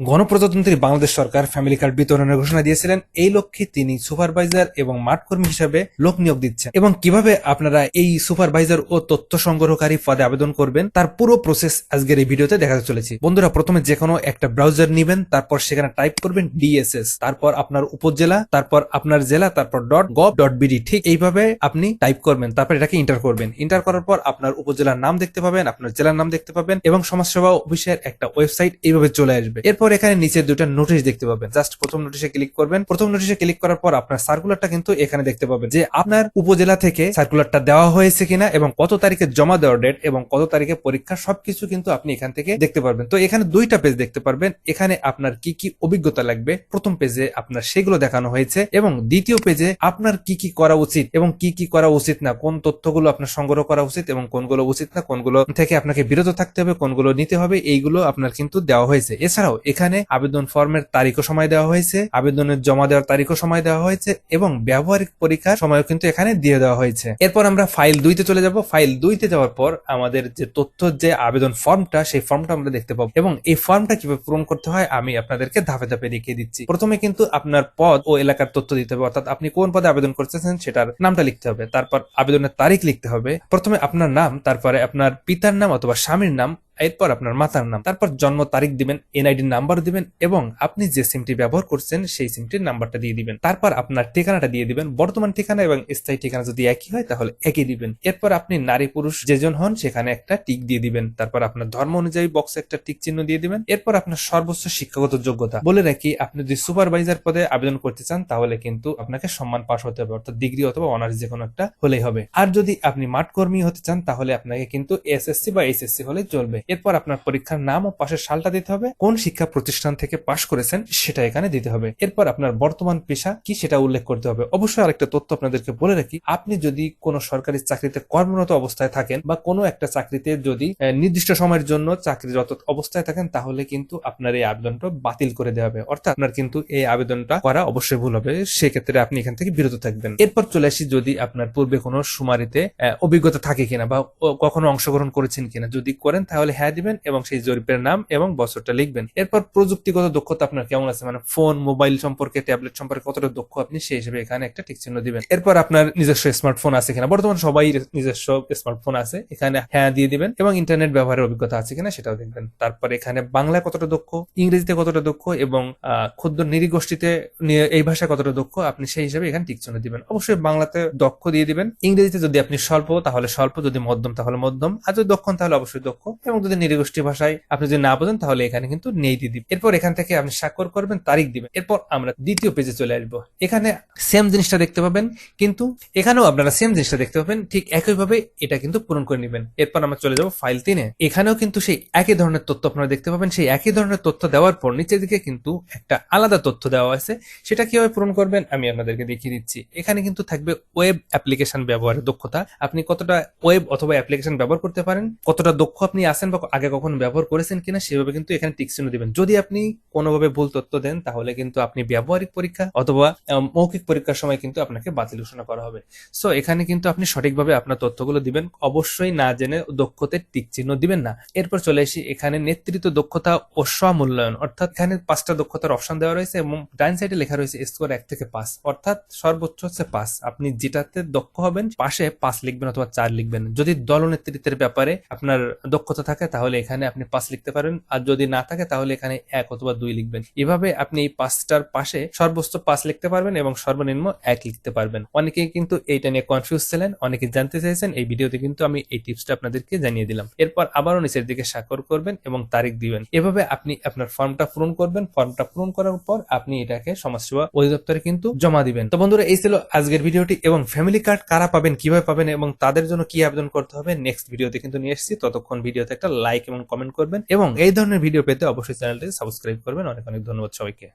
গণপ্রজাতন্ত্রী বাংলাদেশ সরকার family card বিতরণের ঘোষণা দিয়েছিলেন। এই লক্ষ্যে তিনি সুপারভাইজার এবং মাঠ কর্মী হিসাবে লোক নিয়োগ দিচ্ছেন এবং কিভাবে আপনারা এই সুপারভাইজার ও তথ্য সংগ্রহকারী পদে আবেদন করবেন তার পুরো প্রসেস আজকের এই ভিডিওতে দেখাতে চলেছি। বন্ধুরা, প্রথমে যে কোনো একটা ব্রাউজার নেবেন, তারপর সেখানে টাইপ করবেন DSS, তারপর আপনার উপজেলা, তারপর আপনার জেলা, তারপর .gov.bd। ঠিক এইভাবে আপনি টাইপ করবেন, তারপর এটাকে ইন্টার করবেন। ইন্টার করার পর আপনার উপজেলার নাম দেখতে পাবেন, আপনার জেলার নাম দেখতে পাবেন এবং সমাজসেবা অফিসের একটা ওয়েবসাইট এইভাবে চলে আসবে। এরপর এখানে নিচে দুটো নোটিশ দেখতে পাবেন, জাস্ট প্রথম নোটিশে ক্লিক করবেন। প্রথম নোটিশে ক্লিক করার পর আপনার সার্কুলারটা কিন্তু এখানে দেখতে পাবেন যে আপনার উপজেলা থেকে সার্কুলারটা দেওয়া হয়েছে কিনা এবং কত তারিখে জমা দেওয়ার ডেট এবং কত তারিখে পরীক্ষা, সবকিছু কিন্তু আপনি এখান থেকে দেখতে পারবেন। তো এখানে দুইটা পেজ দেখতে পারবেন। এখানে আপনার কি কি অভিজ্ঞতা লাগবে, প্রথম পেজে আপনার সেগুলো দেখানো হয়েছে এবং দ্বিতীয় পেজে আপনার কি কি করা উচিত এবং কি কি করা উচিত না, কোন তথ্যগুলো আপনার সংগ্রহ করা উচিত এবং কোনগুলো উচিত না, কোনগুলো থেকে আপনাকে বিরত থাকতে হবে, কোনগুলো নিতে হবে, এইগুলো আপনার কিন্তু দেওয়া হয়েছে। এছাড়াও এখানে আবেদন ফর্মের তারিখও সময় দেওয়া হয়েছে, আবেদনের জমা দেওয়ার তারিখও সময় দেওয়া হয়েছে এবং ব্যবহারিক পরীক্ষার সময়ও কিন্তু এখানে দিয়ে দেওয়া হয়েছে। এরপর আমরা ফাইল 2 তে চলে যাব। ফাইল 2 তে যাওয়ার পর আমাদের যে তথ্য, যে আবেদন ফর্মটা, সেই ফর্মটা আমরা দেখতে পাবো এবং এই ফর্মটা কিভাবে পূরণ করতে হয় আমি আপনাদেরকে ধাপে ধাপে দেখিয়ে দিচ্ছি। প্রথমে কিন্তু আপনার পদ ও এলাকার তথ্য দিতে হবে, অর্থাৎ আপনি কোন পদে আবেদন করতেছেন সেটার নামটা লিখতে হবে। তারপর আবেদনের তারিখ লিখতে হবে। প্রথমে আপনার নাম, তারপরে আপনার পিতার নাম অথবা স্বামীর নাম, এরপর আপনার মাতার নাম, তারপর জন্ম তারিখ দিবেন, NID নাম্বার দিবেন এবং আপনি যে সিমটি ব্যবহার করছেন সেই সিমটির নাম্বারটা দিয়ে দিবেন। তারপর আপনার ঠিকানাটা দিয়ে দিবেন। বর্তমান ঠিকানা এবং স্থায়ী ঠিকানা যদি একই হয় তাহলে একই দিবেন। এরপর আপনি নারী পুরুষ যেজন হন সেখানে একটা টিক দিয়ে দিবেন। তারপর আপনার ধর্ম অনুযায়ী বক্সে একটা টিক চিহ্ন দিয়ে দিবেন। এরপর আপনার সর্বোচ্চ শিক্ষাগত যোগ্যতা বলে রাখি, আপনি যদি সুপারভাইজার পদে আবেদন করতে চান তাহলে কিন্তু আপনাকে সম্মান পাস হতে হবে, অর্থাৎ ডিগ্রি অথবা অনার্স যে কোনো একটা হলেই হবে। আর যদি আপনি মাঠ কর্মী হতে চান তাহলে আপনাকে কিন্তু SSC বা HSC হলেই চলবে। এরপর আপনার পরীক্ষার নাম ও পাশের সালটা দিতে হবে, কোন শিক্ষা প্রতিষ্ঠান থেকে পাশ করেছেন সেটা এখানে দিতে হবে। এরপর আপনার বর্তমান পেশা কি সেটা উল্লেখ করতে হবে। অবশ্যই আরেকটা তথ্য আপনাদেরকে বলে রাখি, আপনি যদি কোনো সরকারি চাকরিতে কর্মরত অবস্থায় থাকেন বা কোনো একটা চাকরিতে যদি নির্দিষ্ট সময়ের জন্য চাকরিরত অবস্থায় থাকেন তাহলে কিন্তু আপনার এই আবেদনটা বাতিল করে দেওয়া হবে, অর্থাৎ আপনার কিন্তু এই আবেদনটা করা অবশ্যই ভুল হবে। সেক্ষেত্রে আপনি এখান থেকে বিরত থাকবেন। এরপর চলে আসি, যদি আপনার পূর্বে কোনো শুমারিতে অভিজ্ঞতা থাকে কিনা বা কখনো অংশগ্রহণ করেছেন কিনা, যদি করেন তাহলে হ্যাঁ দিবেন এবং সেই জরিপের নাম এবং বছরটা লিখবেন। এরপর প্রযুক্তিগত দক্ষতা আপনার কেমন আছে, মানে ফোন, মোবাইল সম্পর্কে, ট্যাবলেট সম্পর্কে কতটা দক্ষ আপনি সেই হিসেবে এখানে একটা টিক চিহ্ন দিবেন। এরপর আপনার নিজস্ব স্মার্টফোন আছে কিনা, বর্তমানে সবাই নিজস্ব স্মার্টফোন আছে, এখানে হ্যাঁ দিয়ে দিবেন এবং ইন্টারনেট ব্যবহারের অভিজ্ঞতা আছে কিনা সেটাও দেখবেন। তারপর এখানে বাংলায় কতটা দক্ষ, ইংরেজিতে কতটা দক্ষ এবং ক্ষুদ্র নৃগোষ্ঠীতে এই ভাষায় কতটা দক্ষ আপনি সেই হিসেবে এখানে টিক চিহ্ন দিবেন। অবশ্যই বাংলাতে দক্ষ দিয়ে দিবেন। ইংরেজিতে যদি আপনি স্বল্প তাহলে স্বল্প, যদি মধ্যম তাহলে মধ্যম, আর যদি দক্ষ তাহলে অবশ্যই দক্ষ, এবং যদি নৃগোষ্ঠী ভাষায় আপনি যদি না বোঝেন তাহলে এখানে কিন্তু নেই দিয়ে দিবেন। এরপর এখান থেকে আপনি স্বাক্ষর করবেন, তারিখ দিবেন। এরপর আমরা দ্বিতীয় পেজে চলে আসবো। এখানে সেম জিনিসটা দেখতে পাবেন, কিন্তু এখানেও আপনারা সেম জিনিসটা দেখতে পাবেন, ঠিক একইভাবে এটা কিন্তু পূরণ করে নেবেন। এরপর আমরা চলে যাবো ফাইল 3-এ। এখানেও কিন্তু সেই একই ধরনের তথ্য আপনারা দেখতে পাবেন। সেই একই ধরনের তথ্য দেওয়ার পর নিচের দিকে কিন্তু একটা আলাদা তথ্য দেওয়া আছে, সেটা কিভাবে পূরণ করবেন আমি আপনাদেরকে দেখিয়ে দিচ্ছি। এখানে কিন্তু থাকবে ওয়েব অ্যাপ্লিকেশন ব্যবহারের দক্ষতা, আপনি কতটা ওয়েব অথবা অ্যাপ্লিকেশন ব্যবহার করতে পারেন, কতটা দক্ষ আপনি আছেন বা আগে কখনো ব্যবহার করেছেন কিনা সেভাবে কিন্তু এখানে টিক চিহ্ন দিবেন। যদি আপনি কোনোভাবে ভুল তথ্য দেন তাহলে কিন্তু আপনি ব্যবহারিক পরীক্ষা অথবা মৌখিক পরীক্ষার সময় কিন্তু আপনাকে বাতিল ঘোষণা করা হবে। সো এখানে কিন্তু আপনি সঠিকভাবে আপনার তথ্যগুলো দিবেন, অবশ্যই না জেনে দক্ষতে টিক চিহ্ন দিবেন না। এরপর চলে আসি, এখানে নেতৃত্ব দক্ষতা ও স্বমূল্যায়ন, অর্থাৎ এখানে 5টা দক্ষতার অপশন দেওয়া রয়েছে এবং ডাইন সাইডে লেখা রয়েছে স্কোর 1 থেকে 5, অর্থাৎ সর্বোচ্চ হচ্ছে 5। আপনি যেটাতে দক্ষ হবেন পাশে 5 লিখবেন অথবা 4 লিখবেন। যদি দলনেতৃত্বের ব্যাপারে আপনার দক্ষতা থাকে তাহলে এখানে আপনি 5 লিখতে পারেন, আর যদি না থাকে তাহলে এখানে 1 অথবা 2 লিখবেন। এভাবে আপনি এই 5টার পাশে সর্বোচ্চ 5 লিখতে পারবেন এবং সর্বনিম্ন 1 লিখতে পারবেন। অনেকেই কিন্তু এইটা নিয়ে কনফিউজ ছিলেন, অনেকে জানতে চাইছেন, এই ভিডিওতে কিন্তু আমি এই টিপসটা আপনাদেরকে জানিয়ে দিলাম। এরপর আবারও নিচের দিকে স্বাক্ষর করবেন এবং তারিখ দিবেন। এভাবে আপনি আপনার ফর্মটা পূরণ করবেন। ফর্মটা পূরণ করার পর আপনি এটাকে সমাজসেবা অধিদপ্তরে কিন্তু জমা দিবেন। তো বন্ধুরা, এই ছিল আজকের ভিডিওটি এবং ফ্যামিলি কার্ড কারা পাবেন, কিভাবে পাবেন এবং তাদের জন্য কি আবেদন করতে হবে নেক্সট ভিডিওতে কিন্তু নিয়ে এসেছি। ততক্ষণ ভিডিওতে একটা লাইক এবং কমেন্ট করবেন এবং এই ধরনের ভিডিও পেতে অবশ্যই চ্যানেলটি সাবস্ক্রাইব করবেন। অনেক অনেক ধন্যবাদ সবাইকে।